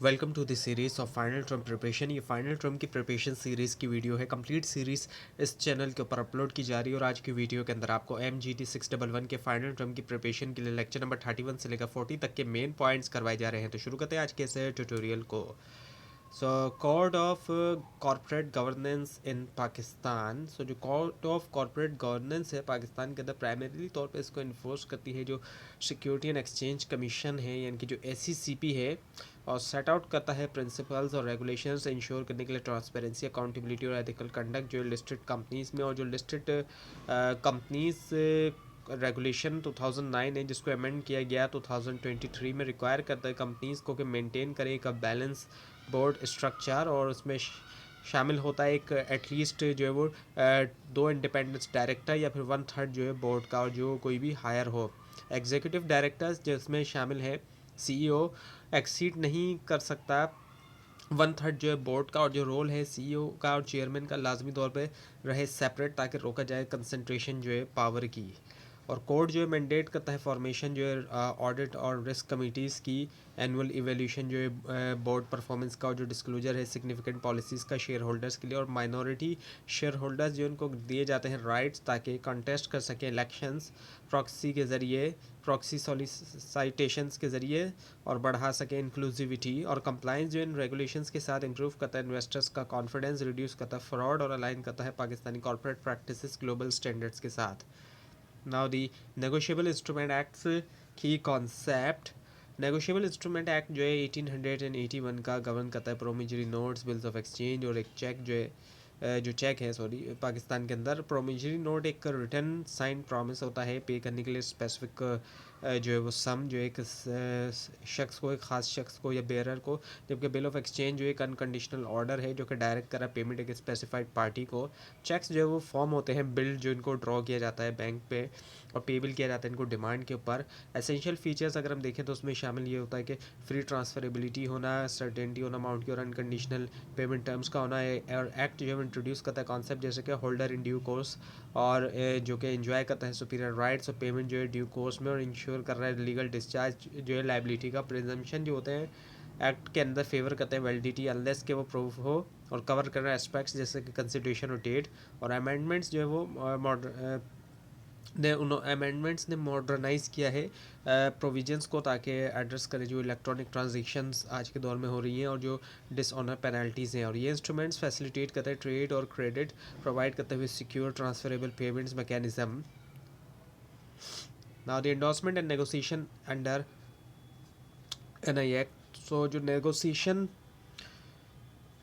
Welcome to the series of final term preparation. ये final term की preparation series की video है। Complete series इस चैनल के ऊपर अपलोड की जा रही है और आज की वीडियो के अंदर आपको MGT 611 के फाइनल टर्म की प्रिपरेशन के लिए लेक्चर नंबर 31 से लेकर 40 तक के मेन पॉइंट्स करवाए जा रहे हैं। तो शुरू करते हैं आज के इस ट्यूटोरियल को। So code of corporate governance in Pakistan. So जो कोड ऑफ कॉर्पोरेट गवर्नेंस है पाकिस्तान के अंदर प्राइमरीली तौर पे इसको इन्फोर्स करती है जो सिक्योरिटी एंड एक्सचेंज कमीशन है, यानी कि जो SECP है, और सेट आउट करता है प्रिंसिपल्स और रेगुलेशंस इंश्योर करने के लिए ट्रांसपेरेंसी, अकाउंटेबिलिटी और एथिकल कंडक्ट जो लिस्टेड कंपनीज में। और जो लिस्टेड कंपनीज रेगुलेशन 2009 है जिसको अमेंड किया गया 2023 में, रिक्वायर करता है कंपनीज को कि मेंटेन करें एक बैलेंस बोर्ड स्ट्रक्चर, और उसमें शामिल होता है एक एटलीस्ट जो है वो दो इंडिपेंडेंस डायरेक्टर या फिर 1/3 जो है बोर्ड का, और जो कोई भी हायर हो। एग्जीक्यूटिव डायरेक्टर्स जिसमें शामिल है CEO एक्सीड नहीं कर सकता 1/3 जो है बोर्ड का, और जो रोल है CEO का और चेयरमैन का लाजमी तौर पे रहे सेपरेट, ताकि रोका जाए कंसंट्रेशन जो है पावर की। और कोर्ट जो है मैंडेट करता है फॉर्मेशन जो है ऑडिट और रिस्क कमिटीज़ की, एनुअल इवेल्यूशन जो है बोर्ड परफॉर्मेंस का, और जो डिस्क्लोजर है सिग्निफिकेंट पॉलिसीज़ का शेयर होल्डर्स के लिए, और माइनॉरिटी शेयर होल्डर्स जो उनको दिए जाते हैं राइट्स ताकि कंटेस्ट कर सकें इलेक्शंस प्रॉक्सी के ज़रिए, प्रॉक्सी सॉलिसिटेशंस के ज़रिए, और बढ़ा सके इंक्लूसिविटी। और कंप्लाइंस जो इन रेगुलेशंस के साथ इंप्रूव करता है इन्वेस्टर्स का कॉन्फिडेंस, रिड्यूस करता है फ्रॉड, और अलाइन करता है Pakistani corporate practices global standards के साथ। Now the negotiable instrument acts की कॉन्सेप्ट। नेगोशिएबल इंस्ट्रूमेंट एक्ट जो है 1881 का गवर्न करता है promissory notes, bills of exchange और एक चेक जो है जो चेक है सॉरी पाकिस्तान के अंदर। प्रोमिजरी नोट एक रिटर्न साइन प्रॉमिस होता है पे करने के लिए स्पेसिफिक जो है वो सम जो एक शख्स को, एक ख़ास शख्स को या बेरर को, जबकि बिल ऑफ एक्सचेंज जो एक अनकंडीशनल ऑर्डर है जो कि डायरेक्ट करा पेमेंट एक स्पेसिफाइड पार्टी को। चेक्स जो है वो फॉर्म होते हैं बिल जो इनको ड्रॉ किया जाता है बैंक पे और पेबल किया जाता है इनको डिमांड के ऊपर। एसेंशियल फीचर्स अगर हम देखें तो उसमें शामिल ये होता है कि फ्री ट्रांसफरेबिलिटी होना, सर्टेनिटी होना अमाउंट की, और अनकंडीशनल पेमेंट टर्म्स का होना है। और एक्ट जो है इंट्रोड्यूस करता है कॉन्सेप्ट जैसे कि होल्डर इन ड्यू कोर्स, और जो कि इन्जॉय करता है सुपीरियर राइट्स और पेमेंट जो है ड्यू कोर्स में, और इंश्योर कर रहा है लीगल डिस्चार्ज जो है लाइबिलिटी का। प्रिजम्पशन जो होते हैं एक्ट के अंदर फेवर करते हैं वैलिडिटी अनलेस के वो प्रूफ हो, और कवर कर रहा है एस्पेक्ट्स जैसे कि कंसिडरेशन और डेट। और अमेंडमेंट्स जो है वो उन अमेंडमेंट्स ने मॉडर्नाइज़ किया है प्रोविजंस को, ताकि एड्रेस करें जो इलेक्ट्रॉनिक ट्रांजेक्शन्स आज के दौर में हो रही हैं और जो डिसऑनर पेनल्टीज़ हैं। और ये इंस्ट्रूमेंट्स फैसिलिटेट करते हैं ट्रेड और क्रेडिट प्रोवाइड करते हुए secure transferable payments mechanism. Now the endorsement and negotiation under NI act. So जो नेगोशिएशन,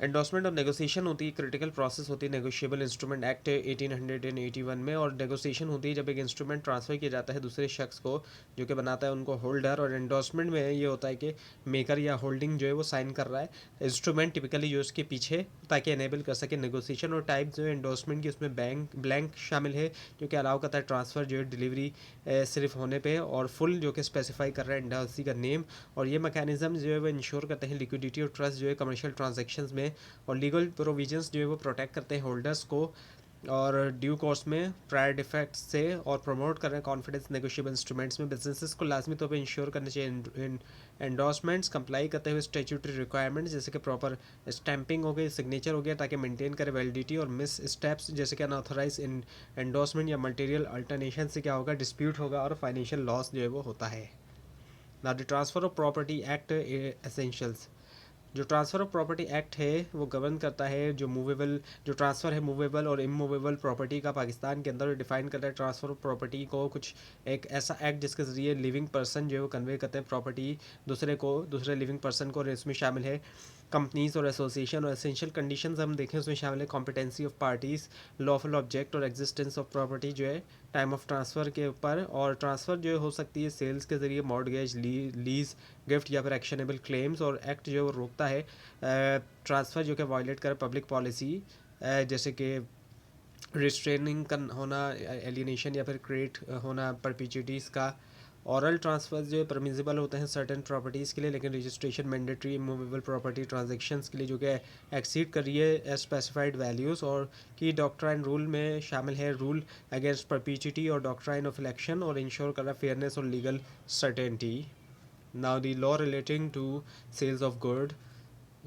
एंडोर्समेंट और नेगोशिएशन होती है, क्रिटिकल प्रोसेस होती है नेगोशिएबल इंस्ट्रूमेंट एक्ट 1881 में। और नेगोशिएशन होती है जब एक इंस्ट्रूमेंट ट्रांसफ़र किया जाता है दूसरे शख्स को जो कि बनाता है उनको होल्डर। और एंडोर्समेंट में ये होता है कि मेकर या होल्डिंग जो है वो साइन कर रहा है इंस्ट्रूमेंट टिपिकली जो उसके पीछे, ताकि एनेबल कर सके नेगोशिएशन। और टाइप जो है एंडोर्समेंट की उसमें ब्लैंक शामिल है जो कि अलाउ करता है ट्रांसफ़र जो है डिलीवरी सिर्फ होने पे, और फुल जो कि स्पेसिफाई कर रहा है एंडोर्सी का नेम। और ये मैकेनिज्म जो है वो इंश्योर करते हैं लिक्विडिटी और ट्रस्ट जो है कमर्शियल ट्रांजेक्शन्स में। और लीगल प्रोविजंस जो है वो प्रोटेक्ट करते हैं होल्डर्स को और ड्यू कोर्स में प्रायर डिफेक्ट से, और प्रमोट कर रहे हैं कॉन्फिडेंस नेगोशिएबल इंस्ट्रूमेंट्स में। बिजनेसेस को लाजमी तौर पे इंश्योर करना चाहिए एंडोर्समेंट्स कंप्लाई करते हुए स्टैट्यूटरी रिक्वायरमेंट्स जैसे कि प्रॉपर स्टैंपिंग हो गई, सिग्नेचर हो गया, ताकि मेंटेन करे वैलिडिटी। और मिस स्टेप्स जैसे कि अनऑथराइज एंडोर्समेंट या मटेरियल अल्टरनेशन से क्या होगा, डिस्प्यूट होगा और फाइनेंशियल लॉस जो है वो होता है। Now the transfer of property act essentials. जो ट्रांसफ़र ऑफ प्रॉपर्टी एक्ट है वो गवर्न करता है जो मूवेबल, जो ट्रांसफ़र है मूवेबल और इमूवेबल प्रॉपर्टी का पाकिस्तान के अंदर डिफाइन करता है ट्रांसफ़र ऑफ प्रॉपर्टी को। कुछ एक ऐसा एक्ट जिसके ज़रिए लिविंग पर्सन जो है वो कन्वे करते हैं प्रॉपर्टी दूसरे को, दूसरे लिविंग पर्सन को। और इसमें शामिल है कंपनीज और एसोसिएशन। और एसेंशियल कंडीशंस हम देखें उसमें शामिल है competency of parties, lawful object और एग्जिस्टेंस ऑफ प्रॉपर्टी जो है टाइम ऑफ ट्रांसफ़र के ऊपर। और ट्रांसफ़र जो हो सकती है सेल्स के ज़रिए, मॉर्गेज, लीज, गिफ्ट या फिर एक्शनेबल क्लेम्स। और एक्ट जो है वो रोकता है ट्रांसफ़र जो कि वायलेट करे पब्लिक पॉलिसी, जैसे कि रिस्ट्रेनिंग का होना, एलिनेशन या फिर क्रिएट होना परपिचुइटीज़ का। ऑरल ट्रांसफ़र जो है परमिजिबल होते हैं सर्टेन प्रॉपर्टीज़ के लिए, लेकिन registration mandatory movable property transactions के लिए जो कि एक्सीड कर रही है स्पेसिफाइड वैल्यूज़। और की डॉक्ट्राइन रूल में शामिल है रूल अगेंस्ट परपिचुइटी और डॉक्ट्राइन ऑफ इलेक्शन, और इंश्योर कर रहा है फेयरनेस और legal certainty. Now the law relating to sales of good,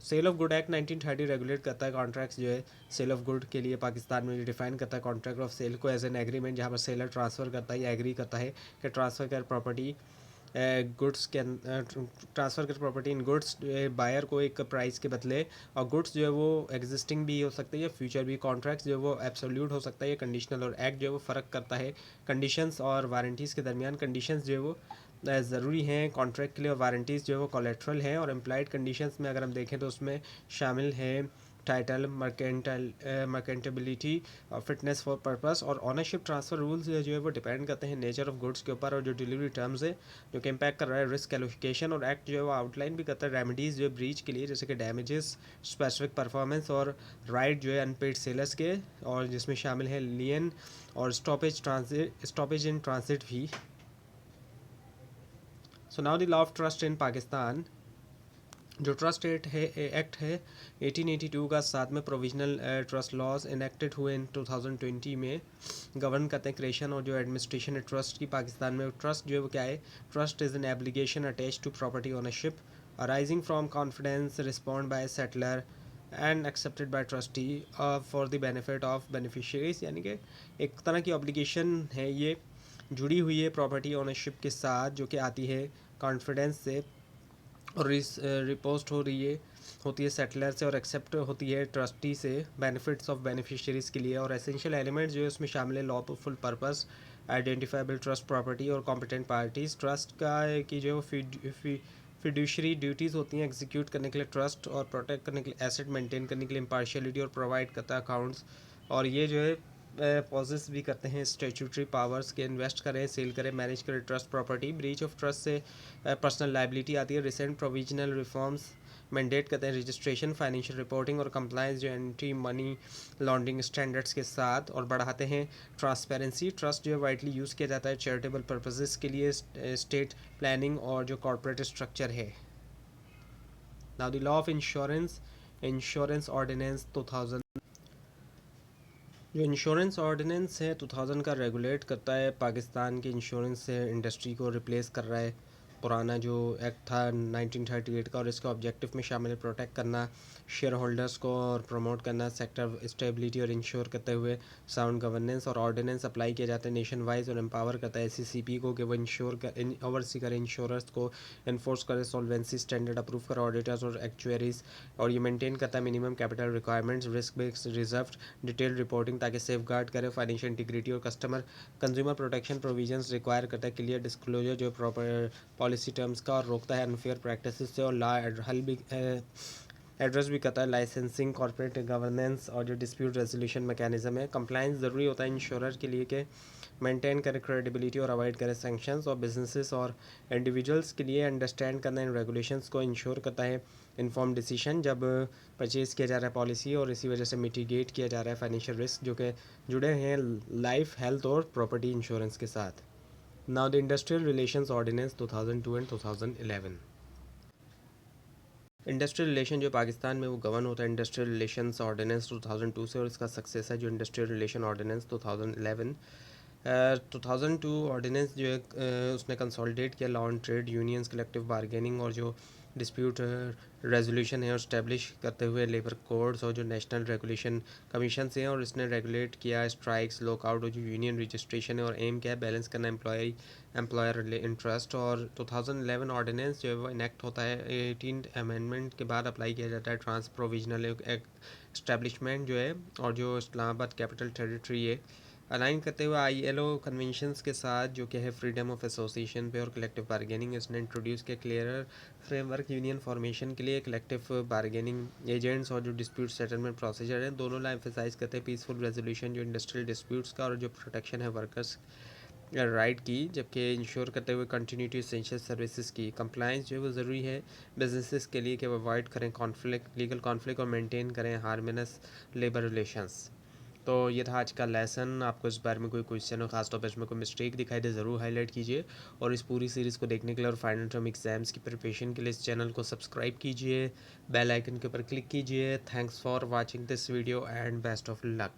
sale of good act 1930 regulate करता है कॉन्ट्रैक्ट्स जो है सेल ऑफ गुड के लिए। पाकिस्तान में डिफाइन करता है कॉन्ट्रैक्ट ऑफ सेल को एज एन एग्रीमेंट, जहाँ पर सेलर ट्रांसफ़र करता है या एग्री करता है कि ट्रांसफ़र कर प्रॉपर्टी गुड्स के ट्रांसफ़र कर प्रॉपर्टी इन गुड्स बायर को एक प्राइस के बदले, और गुड्स जो है वो एग्जिस्टिंग भी हो सकती है या फ्यूचर भी। कॉन्ट्रैक्ट्स जो है वो एब्सोल्यूट हो सकता है या कंडीशनल, और एक्ट जो है वो फ़र्क करता है कंडीशंस और वारंटीज़ के दरमियान। कंडीशंस जो है वो ज़रूरी हैं कॉन्ट्रैक्ट के लिए, और वारंटीज़ जो है वो कोलेट्रल हैं। और एम्प्लॉयड कंडीशंस में अगर हम देखें तो उसमें शामिल है टाइटल, मर्केंटेबिलिटी, फिटनेस फॉर पर्पस, और ऑनरशिप ट्रांसफ़र रूल्स जो है वो डिपेंड करते हैं नेचर ऑफ गुड्स के ऊपर, और जो डिलीवरी टर्म्स है जो कि इम्पैक्ट कर रहा है रिस्क एलोकेशन। और एक्ट जो है वो आउटलाइन भी करता है रेमेडीज़ जो है ब्रीच के लिए, जैसे कि डैमेजेस, स्पेसिफिक परफॉर्मेंस, और राइट जो है अनपेड सेलर्स के, और जिसमें शामिल है लियन और स्टॉपेज इन ट्रांसिट भी। So now the law of trust in Pakistan, जो ट्रस्ट एक्ट है 1882 का, साथ में प्रोविजनल ट्रस्ट लॉज इनेक्टेड हुए इन 2020 में, गवर्न करते हैं क्रिएशन और जो एडमिनिस्ट्रेशन है ट्रस्ट की पाकिस्तान में। ट्रस्ट जो है वो क्या है? Trust is an obligation attach to property ownership arising from confidence respond by settler and accepted by trustee for the benefit of beneficiaries, यानी कि एक तरह की ऑब्लिगेशन है ये, जुड़ी हुई है प्रॉपर्टी ओनरशिप के साथ, जो कि आती है कॉन्फिडेंस से, और रिपोस्ट होती है सेटलर से, और एक्सेप्ट होती है ट्रस्टी से बेनिफिट्स ऑफ बेनिफिशियरीज़ के लिए। और एसेंशियल एलिमेंट्स जो है उसमें शामिल है lawful purpose, identifiable trust property, और कॉम्पिटेंट पार्टीज़। ट्रस्ट का की जो फिड्यूशरी ड्यूटीज़ होती हैं एग्जीक्यूट करने के लिए ट्रस्ट, और प्रोटेक्ट करने के लिए एसेट, मेंटेन करने के लिए इम्पार्शियलिटी, और प्रोवाइड करता है अकाउंट्स। और ये जो है पॉजेस भी करते हैं स्टेचुटरी पावर्स के, इन्वेस्ट करें, सेल करें, मैनेज करें trust property. Breach of trust से पर्सनल लाइबिलिटी आती है। रिसेंट प्रोविजनल रिफॉर्म्स मैंडेट करते हैं रजिस्ट्रेशन, फाइनेंशियल रिपोर्टिंग और कंप्लायंस जो एंटी मनी लॉन्ड्रिंग स्टैंडर्ड्स के साथ, और बढ़ाते हैं ट्रांसपेरेंसी। ट्रस्ट जो है वाइडली यूज़ किया जाता है चैरिटेबल पर्पसेस के लिए, स्टेट प्लानिंग और जो कॉर्पोरेट स्ट्रक्चर है। Now the law of insurance ordinance 2000, जो इंश्योरेंस ऑर्डिनेंस है 2000 का, रेगुलेट करता है पाकिस्तान के इंश्योरेंस इंडस्ट्री को, रिप्लेस कर रहा है पुराना जो एक्ट था 1938 का। और इसका ऑब्जेक्टिव में शामिल है प्रोटेक्ट करना शेयर होल्डर्स को, और प्रमोट करना सेक्टर स्टेबिलिटी, और इंश्योर करते हुए साउंड गवर्नेंस। और ऑर्डिनेंस अप्लाई किया जाता है नेशन वाइज, और एम्पावर करता है SCCP को कि वो ओवरसी करे इंश्योरर्स को, इन्फोर्स करे सॉल्वेंसी स्टैंडर्ड, अप्रूव करे ऑडिटर्स और एक्चुअरीज। और ये मेंटेन करता है minimum capital requirements, risk based reserve, detail reporting, ताकि सेफ गार्ड करे फाइनेंशियल इंटीग्रिटी और customer consumer protection provisions require करता है क्लियर डिस्क्लोजर जो प्रॉपर पॉलिसी टर्म्स का, और रोकता है अनफेयर प्रैक्टिसेस से, और हल भी एड्रेस भी करता है लाइसेंसिंग, कॉर्पोरेट गवर्नेंस, और जो डिस्प्यूट रेजोल्यूशन मैकेनिज्म है। कंप्लाइंस ज़रूरी होता है इंश्योरर के लिए कि मेंटेन करें क्रेडिबिलिटी और अवॉइड करें सैंक्शंस, और बिजनेसेस और इंडिविजुअल्स के लिए अंडरस्टैंड करना इन रेगुलेशंस को इंश्योर करता है इन्फॉर्म डिसीजन जब परचेज़ किया जा रहा है पॉलिसी, और इसी वजह से मिटिगेट किया जा रहा है फाइनेंशियल रिस्क जो कि जुड़े हैं लाइफ, हेल्थ और प्रॉपर्टी इंश्योरेंस के साथ। Now the industrial relations ordinance 2002 and 2011, industrial relation जो पाकिस्तान में वो गवर्न होता है इंडस्ट्रियल रिलेशंस ऑर्डिनेंस 2002 से, और इसका सक्सेस है जो इंडस्ट्रियल रिलेशन ऑर्डिनेंस 2011। 2002 ऑर्डिनेंस जो है उसने कंसोलिडेट किया law and trade unions, collective bargaining और जो डिस्प्यूट रेजोल्यूशन है, और स्टैब्लिश करते हुए लेबर कोड्स और जो नेशनल रेगुलेशन कमीशन से हैं, और इसने रेगुलेट किया स्ट्राइक्स, लॉकआउट और जो यूनियन रजिस्ट्रेशन है, और एम क्या है बैलेंस करना एम्प्लॉयर इंटरेस्ट। और 2011 ऑर्डिनेंस जो है वो इनेक्ट होता है 18th अमेंडमेंट के बाद अप्लाई किया जाता है ट्रांस प्रोविजनल एस्टेब्लिशमेंट जो है, और जो इस्लामाबाद कैपिटल टेरिटरी है, अलाइन करते हुए ILO कन्वेंशंस के साथ जो कि है फ्रीडम ऑफ एसोसिएशन पे और कलेक्टिव बारगेनिंग। इसने इंट्रोड्यूस किया क्लियरर फ्रेमवर्क यूनियन फॉर्मेशन के लिए, कलेक्टिव बारगेनिंग एजेंट्स और जो डिस्प्यूट सेटलमेंट प्रोसीजर है दोनों ला एम्फेसाइज करते हैं पीसफुल रेजोल्यूशन जो इंडस्ट्रियल डिस्प्यूट्स का, और जो प्रोटेक्शन है वर्कर्स राइट की, जबकि इंश्योर करते हुए कंटिन्यूटी एसेंशियल सर्विसेज की कंप्लायंस जो है वो ज़रूरी है बिजनेसेस के लिए कि वो अवॉइड करें कॉन्फ्लिक्ट, लीगल कॉन्फ्लिक्ट, और मेंटेन करें हार्मोनियस लेबर रिलेशंस। तो ये था आज का लेसन। आपको इस बारे में कोई क्वेश्चन हो, खासतौर पर इसमें कोई मिस्टेक दिखाई दे ज़रूर हाईलाइट कीजिए, और इस पूरी सीरीज़ को देखने के लिए और फाइनल टर्म एग्जाम्स की प्रिपरेशन के लिए इस चैनल को सब्सक्राइब कीजिए, बेल आइकन के ऊपर क्लिक कीजिए। Thanks for watching this video and best of luck.